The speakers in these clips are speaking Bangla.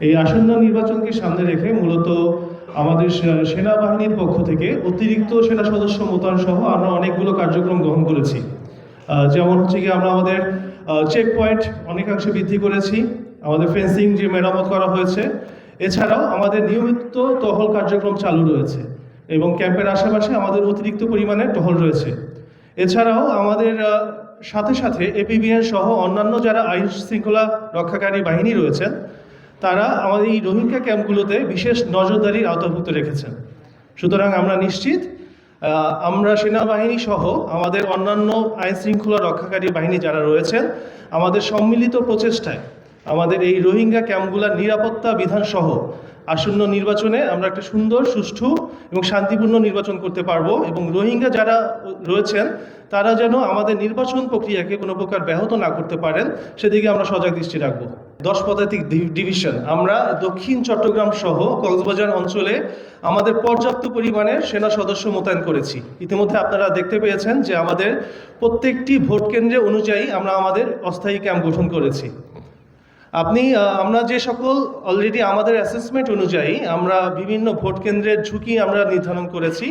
এই আসন্ন নির্বাচনকে সামনে রেখে মূলত আমাদের সেনাবাহিনীর পক্ষ থেকে অতিরিক্ত সেনা সদস্য মোতায়েন সহ আমরা অনেকগুলো কার্যক্রম গ্রহণ করেছি। যেমন হচ্ছে কি আমরা আমাদের চেক পয়েন্ট অনেকাংশে বৃদ্ধি করেছি, আমাদের ফেন্সিং যে মেরামত করা হয়েছে, এছাড়াও আমাদের নিয়মিত টহল কার্যক্রম চালু রয়েছে এবং ক্যাম্পের আশেপাশে আমাদের অতিরিক্ত পরিমাণে টহল রয়েছে। এছাড়াও আমাদের সাথে সাথে এপিবিএন সহ অন্যান্য যারা আইন শৃঙ্খলা রক্ষাকারী বাহিনী রয়েছেন তারা আমাদের এই রোহিঙ্গা ক্যাম্পগুলোতে বিশেষ নজরদারির আওতাভুক্ত রেখেছেন। সুতরাং আমরা নিশ্চিত আমরা সেনাবাহিনী সহ আমাদের অন্যান্য আইন শৃঙ্খলা রক্ষাকারী বাহিনী যারা রয়েছেন আমাদের সম্মিলিত প্রচেষ্টায় আমাদের এই রোহিঙ্গা ক্যাম্পগুলোর নিরাপত্তা বিধান সহ আসন্ন নির্বাচনে আমরা একটা সুন্দর, সুষ্ঠু এবং শান্তিপূর্ণ নির্বাচন করতে পারবো এবং রোহিঙ্গা যারা রয়েছেন তারা যেন আমাদের নির্বাচন প্রক্রিয়াকে কোনো প্রকার ব্যাহত না করতে পারেন সেদিকে আমরা সজাগ দৃষ্টি রাখবো। 10 পদাতিক ডিভিশন আমরা দক্ষিণ চট্টগ্রাম সহ কক্সবাজার অঞ্চলে আমাদের পর্যাপ্ত পরিমাণের সেনা সদস্য মোতায়েন করেছি। ইতিমধ্যে আপনারা দেখতে পেয়েছেন যে আমাদের প্রত্যেকটি ভোট কেন্দ্রে অনুযায়ী আমরা আমাদের অস্থায়ী ক্যাম্প গঠন করেছি। আমরা যে সকল অলরেডি আমাদের অ্যাসেসমেন্ট অনুযায়ী আমরা বিভিন্ন ভোট কেন্দ্রের ঝুঁকি আমরা নির্ধারণ করেছি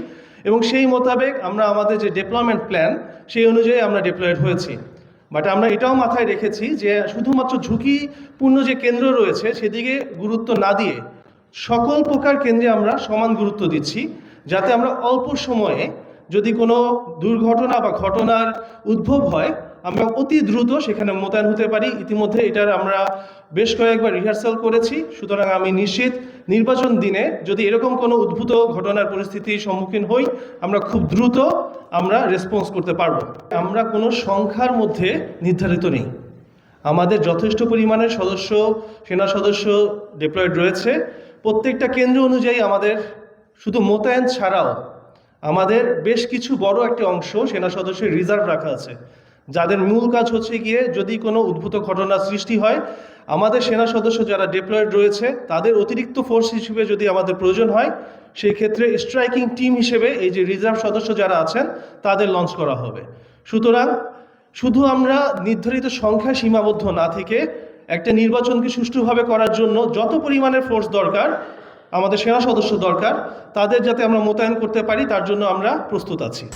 এবং সেই মোতাবেক আমরা আমাদের যে ডেপ্লয়মেন্ট প্ল্যান সেই অনুযায়ী আমরা ডিপ্লয়েড হয়েছি। বাট আমরা এটাও মাথায় রেখেছি যে শুধুমাত্র ঝুঁকিপূর্ণ যে কেন্দ্র রয়েছে সেদিকে গুরুত্ব না দিয়ে সকল প্রকার কেন্দ্রে আমরা সমান গুরুত্ব দিচ্ছি, যাতে আমরা অল্প সময়ে যদি কোনো দুর্ঘটনা বা ঘটনার উদ্ভব হয় আমরা অতি দ্রুত সেখানে মোতায়েন হতে পারি। ইতিমধ্যে এটার আমরা বেশ কয়েকবার রিহার্সাল করেছি। সুতরাং আমি নিশ্চিত নির্বাচন দিনে যদি এরকম কোনো উদ্ভূত ঘটনার পরিস্থিতির সম্মুখীন হই আমরা খুব দ্রুত আমরা রেসপন্স করতে পারবো। আমরা কোনো সংখ্যার মধ্যে নির্ধারিত নেই, আমাদের যথেষ্ট পরিমাণের সেনা সদস্য ডিপ্লয়েড রয়েছে। প্রত্যেকটা কেন্দ্র অনুযায়ী আমাদের শুধু মোতায়েন ছাড়াও আমাদের বেশ কিছু বড় একটা অংশ সেনা সদস্যের রিজার্ভ রাখা আছে, যাদের মূল কাজ হচ্ছে গিয়ে যদি কোনো উদ্ভূত ঘটনা সৃষ্টি হয় আমাদের সেনা সদস্য যারা ডিপ্লয়েড রয়েছে তাদের অতিরিক্ত ফোর্স হিসেবে যদি আমাদের প্রয়োজন হয় সেই ক্ষেত্রে স্ট্রাইকিং টিম হিসেবে এই যে রিজার্ভ সদস্য যারা আছেন তাদের লঞ্চ করা হবে। সুতরাং শুধু আমরা নির্ধারিত সংখ্যা সীমাবদ্ধ না থেকে একটা নির্বাচনকে সুষ্ঠুভাবে করার জন্য যত পরিমাণের ফোর্স দরকার, আমাদের সেনা সদস্য দরকার, তাদের যাতে আমরা মোতায়েন করতে পারি তার জন্য আমরা প্রস্তুত আছি।